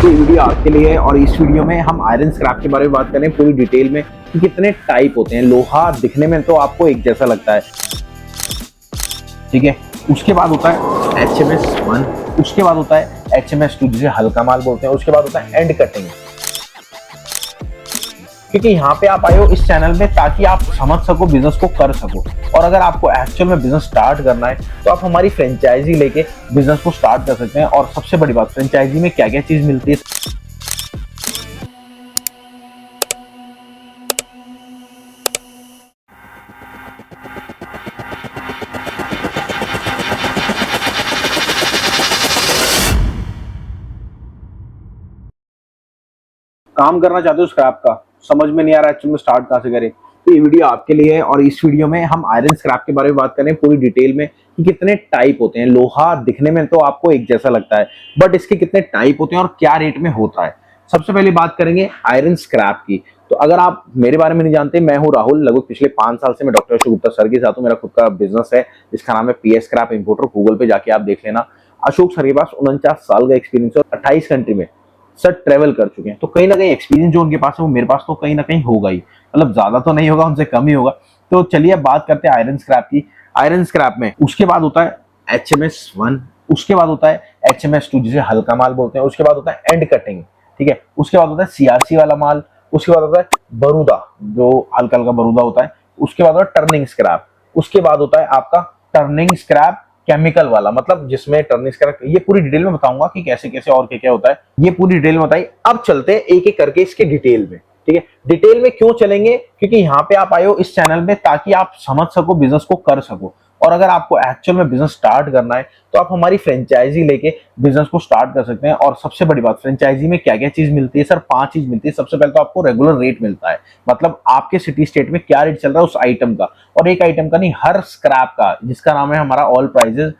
तो ये वीडियो आपके लिए है और इस वीडियो में हम आयरन स्क्रैप के बारे में बात करें पूरी डिटेल में कि कितने टाइप होते हैं। लोहा दिखने में तो आपको एक जैसा लगता है, ठीक है। उसके बाद होता है HMS1, उसके बाद होता है HMS2 जिसे हल्का माल बोलते हैं, उसके बाद होता है एंड कटिंग। क्योंकि यहाँ पे आप आए हो इस चैनल में ताकि आप समझ सको, बिजनेस को कर सको। और अगर आपको एक्चुअल में बिजनेस स्टार्ट करना है तो आप हमारी फ्रेंचाइजी लेके बिजनेस को स्टार्ट कर सकते हैं। और सबसे बड़ी बात, फ्रेंचाइजी में क्या क्या चीज मिलती है। काम करना चाहते हो स्क्रैप का, समझ में नहीं आ रहा एक्चुअली में स्टार्ट कहाँ से करें, तो ये वीडियो आपके लिए है। और इस वीडियो में हम आयरन स्क्रैप के बारे में बात करें पूरी डिटेल में कि कितने टाइप होते हैं। लोहा दिखने में तो आपको एक जैसा लगता है, बट इसके कितने टाइप होते हैं और क्या रेट में होता है। सबसे पहले बात करेंगे आयरन स्क्रैप की। तो अगर आप मेरे बारे में नहीं जानते, मैं हूं राहुल। लगभग पिछले 5 साल से मैं डॉक्टर अशोक गुप्ता सर के साथ हूं। मेरा खुद का बिजनेस है जिसका नाम है PS स्क्रैप इंपोर्टर। गूगल पे जाके आप देख लेना। अशोक सर के पास 49 साल का एक्सपीरियंस है और 28 कंट्री में सर ट्रेवल कर चुके हैं। तो कहीं ना कहीं एक्सपीरियंस जो उनके पास है वो मेरे पास तो कहीं ना कहीं होगा ही, मतलब ज्यादा तो नहीं होगा, उनसे कम ही होगा। तो चलिए अब बात करते हैं आयरन स्क्रैप की। आयरन स्क्रैप में उसके बाद होता है HMS1, उसके बाद होता है HMS2 जिसे हल्का माल बोलते हैं, उसके बाद होता है एंड कटिंग, ठीक है। उसके बाद होता है CRC वाला माल, उसके बाद होता है बरूदा जो हल्का हल्का बरूदा होता है, उसके बाद होता है टर्निंग स्क्रैप, उसके बाद होता है आपका टर्निंग स्क्रैप केमिकल वाला, मतलब जिसमें टर्निंग स्क्रैप। ये पूरी डिटेल में बताऊंगा कि कैसे कैसे और क्या क्या होता है, ये पूरी डिटेल में बताइए। अब चलते हैं एक एक करके इसके डिटेल में, ठीक है। डिटेल में क्यों चलेंगे, क्योंकि यहाँ पे आप आए हो इस चैनल में ताकि आप समझ सको, बिजनेस को कर सको। और अगर आपको एक्चुअल में बिजनेस स्टार्ट करना है तो आप हमारी फ्रेंचाइजी लेके बिजनेस को स्टार्ट कर सकते हैं। और सबसे बड़ी बात, फ्रेंचाइजी में क्या क्या चीज मिलती है सर? 5 चीज मिलती है। सबसे पहले तो आपको रेगुलर रेट मिलता है, मतलब आपके सिटी स्टेट में क्या रेट चल रहा है उस आइटम का। और एक आइटम का नहीं, हर स्क्रैप का, जिसका नाम है हमारा ऑल प्राइजेस,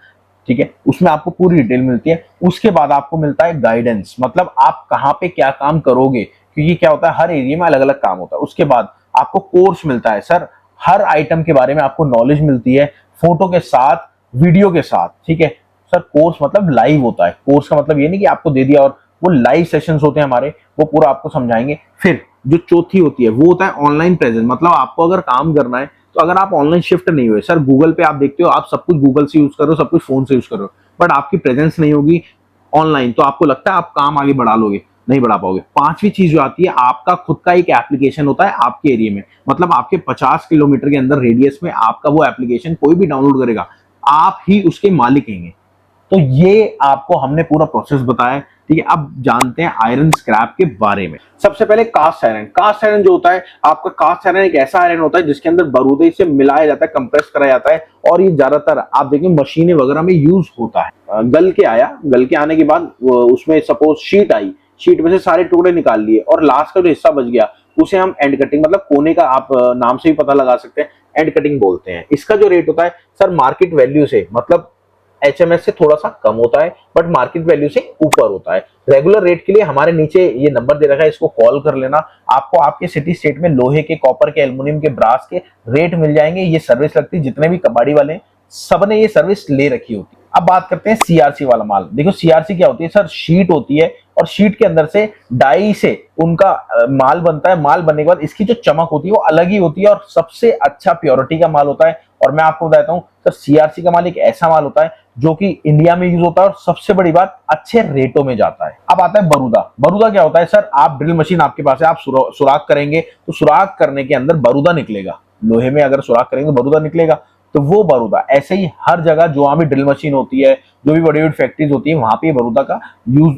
ठीक है। उसमें आपको पूरी डिटेल मिलती है। उसके बाद आपको मिलता है गाइडेंस, मतलब आप कहाँ पे क्या काम करोगे, क्योंकि क्या होता है हर एरिया में अलग अलग काम होता है। उसके बाद आपको कोर्स मिलता है सर, हर आइटम के बारे में आपको नॉलेज मिलती है, फोटो के साथ, वीडियो के साथ, ठीक है। सर कोर्स मतलब लाइव होता है। कोर्स का मतलब ये नहीं कि आपको दे दिया, और वो लाइव सेशंस होते हैं हमारे, वो पूरा आपको समझाएंगे। फिर जो चौथी होती है वो होता है ऑनलाइन प्रेजेंस, मतलब आपको अगर काम करना है तो अगर आप ऑनलाइन शिफ्ट नहीं हुए, सर गूगल पे आप देखते हो, आप सब कुछ गूगल से यूज कर रहे हो, सब कुछ फोन से यूज कर रहे हो, बट आपकी प्रेजेंस नहीं होगी ऑनलाइन, तो आपको लगता है आप काम आगे बढ़ा लोगे, नहीं बढ़ा पाओगे। पांचवी चीज जो आती है, आपका खुद का एक एप्लीकेशन होता है आपके एरिया में, मतलब आपके 50 किलोमीटर के अंदर रेडियस में आपका वो एप्लीकेशन कोई भी डाउनलोड करेगा, आप ही उसके मालिक हैं। तो ये आपको हमने पूरा प्रोसेस बताया, ठीक है। अब जानते हैं आयरन स्क्रैप के बारे में। सबसे पहले कास्ट आयरन। कास्ट आयरन जो होता है आपका, कास्ट आयरन एक ऐसा आयरन होता है जिसके अंदर बरूदे से मिलाया जाता है, कंप्रेस कराया जाता है, और ये ज्यादातर आप देखें मशीनें वगैरह में यूज होता है। गल के आया, गल के आने के बाद उसमें सपोज शीट आई, शीट में से सारे टुकड़े निकाल लिए और लास्ट का जो हिस्सा बच गया उसे हम एंड कटिंग, मतलब कोने का, आप नाम से भी पता लगा सकते हैं, एंड कटिंग बोलते हैं। इसका जो रेट होता है सर मार्केट वैल्यू से, मतलब HMS से थोड़ा सा कम होता है, बट मार्केट वैल्यू से ऊपर होता है। रेगुलर रेट के लिए हमारे नीचे ये नंबर दे रखा है, इसको कॉल कर लेना। आपको आपके सिटी स्टेट में लोहे के, कॉपर के, एल्युमिनियम के, ब्रास के रेट मिल जाएंगे। ये सर्विस लगती है, जितने भी कबाड़ी वाले हैं सबने ये सर्विस ले रखी होती है। अब बात करते हैं CRC वाला माल। देखो CRC क्या होती है सर? शीट होती है और शीट के अंदर से डाई से उनका माल बनता है। माल बनने के बाद इसकी जो चमक होती है वो अलग ही होती है और सबसे अच्छा प्योरिटी का माल होता है। और मैं आपको बताता हूँ सर, CRC का माल एक ऐसा माल होता है जो कि इंडिया में यूज होता है और सबसे बड़ी बात, अच्छे रेटों में जाता है। अब आता है बरूदा। बरूदा क्या होता है सर? आप ड्रिल मशीन आपके पास है, आप सुराख करेंगे तो सुराख करने के अंदर बरूदा निकलेगा। लोहे में अगर सुराख करेंगे तो बरूदा निकलेगा, तो वो बरूदा। ऐसे ही हर जगह जो वहां भी ड्रिल मशीन होती है, जो भी बड़ी बड़ी फैक्ट्रीज होती है, वहां पे बरूदा का यूज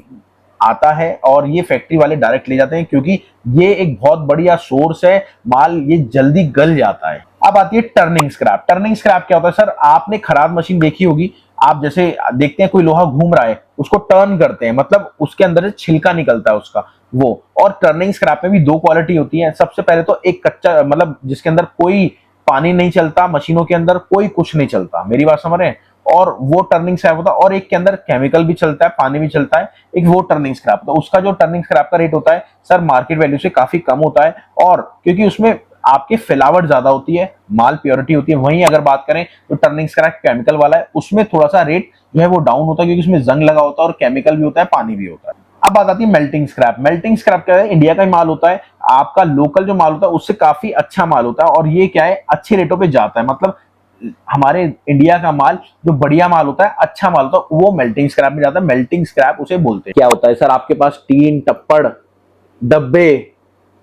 आता है और ये फैक्ट्री वाले डायरेक्ट ले जाते हैं, क्योंकि ये एक बहुत बढ़िया सोर्स है माल, ये जल्दी गल जाता है। अब आती है टर्निंग स्क्रैप। टर्निंग स्क्रैप क्या होता है सर? आपने खराद मशीन देखी होगी, आप जैसे देखते हैं कोई लोहा घूम रहा है, उसको टर्न करते हैं, मतलब उसके अंदर से छिलका निकलता है उसका, वो। और टर्निंग स्क्रैप में भी 2 क्वालिटी होती है। सबसे पहले तो एक कच्चा, मतलब जिसके अंदर कोई पानी नहीं चलता, मशीनों के अंदर कोई कुछ नहीं चलता, मेरी बात समझ रहे हैं, और वो टर्निंग स्क्रैप होता है। और एक के अंदर केमिकल भी चलता है, पानी भी चलता है, एक वो टर्निंग स्क्रैप। तो उसका जो टर्निंग स्क्रैप का रेट होता है सर मार्केट वैल्यू से काफी कम होता है, और क्योंकि उसमें आपकी फिलावट ज्यादा होती है, माल प्योरिटी होती है। वहीं अगर बात करें तो टर्निंग स्क्रैप केमिकल वाला है, उसमें थोड़ा सा रेट जो है वो डाउन होता है, क्योंकि उसमें जंग लगा होता है और केमिकल भी होता है, पानी भी होता है। अब बात आती है मेल्टिंग स्क्रैप। मेल्टिंग स्क्रैप क्या है, इंडिया का ही माल होता है, आपका लोकल जो माल होता है उससे काफी अच्छा माल होता है, और ये क्या है, अच्छे रेटों पे जाता है। मतलब हमारे इंडिया का माल जो बढ़िया माल होता है, अच्छा माल होता है, वो मेल्टिंग स्क्रैप में जाता है। मेल्टिंग स्क्रैप उसे बोलते हैं। क्या होता है सर, आपके पास टीन, टप्पड़, डब्बे,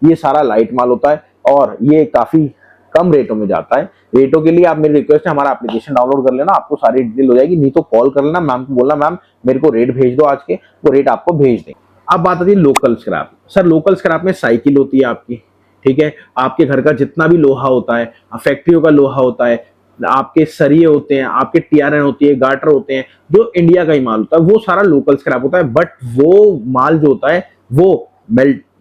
ये सारा लाइट माल होता है, और ये काफी कम रेटों में जाता है। रेटों के लिए आप, मेरी रिक्वेस्ट है, हमारा एप्लीकेशन डाउनलोड कर लेना, आपको सारी डिटेल हो जाएगी। नहीं तो कॉल कर लेना, मैम को बोलना मैम मेरे को रेट भेज दो आज के, वो रेट आपको भेज दें। अब बात आती है local scrap. Sir local scrap में साइकिल होती है आपकी, ठीक है, आपके घर का जितना भी लोहा होता है, फैक्ट्रियों का लोहा होता है, आपके सरिये होते हैं, आपके टीआरएन होती है, गाटर होते हैं, जो इंडिया का ही माल होता है, वो सारा लोकल स्क्रैप होता है। बट वो माल जो होता है वो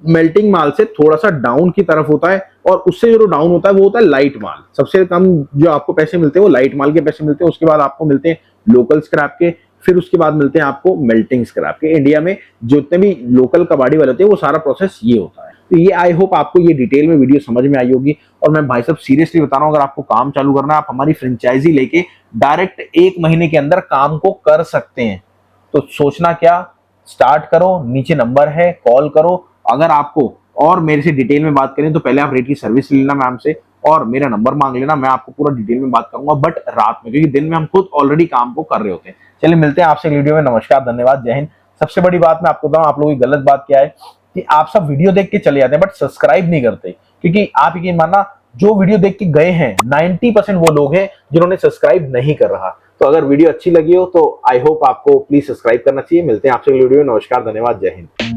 मेल्टिंग माल से थोड़ा सा डाउन की तरफ होता है, और उससे जो डाउन होता है वो होता है लाइट माल। सबसे कम जो आपको पैसे मिलते हैं वो लाइट माल के पैसे मिलते हैं, उसके बाद आपको मिलते हैं लोकल स्क्रैप के, फिर उसके बाद मिलते हैं आपको मेल्टिंग स्क्रैप के। इंडिया में जितने भी लोकल कबाड़ी वाले होते हैं वो सारा प्रोसेस ये होता है। तो ये आई होप आपको ये डिटेल में वीडियो समझ में आई होगी। और मैं भाई साहब सीरियसली बता रहा हूँ, अगर आपको काम चालू करना है, आप हमारी फ्रेंचाइजी लेके डायरेक्ट 1 महीने के अंदर काम को कर सकते हैं। तो सोचना क्या, स्टार्ट करो, नीचे नंबर है, कॉल करो। अगर आपको और मेरे से डिटेल में बात करें तो पहले आप रेट की सर्विस ले लेना मैम से, और मेरा नंबर मांग लेना, मैं आपको पूरा डिटेल में बात करूंगा, बट रात में, क्योंकि दिन में हम खुद ऑलरेडी काम को कर रहे होते हैं। चलिए मिलते हैं आपसे अगली वीडियो में। नमस्कार, धन्यवाद, जय हिंद। सबसे बड़ी बात मैं आपको बताऊं, आप लोगों की गलत बात क्या है कि आप सब वीडियो देख के चले जाते हैं बट सब्सक्राइब नहीं करते, क्योंकि आप यकीन मानना, जो वीडियो देख के गए हैं 90% वो लोग हैं जिन्होंने सब्सक्राइब नहीं कर रहा। तो अगर वीडियो अच्छी लगी हो तो आई होप आपको प्लीज सब्सक्राइब करना चाहिए। मिलते हैं आपसे अगली वीडियो में। नमस्कार, धन्यवाद, जय हिंद।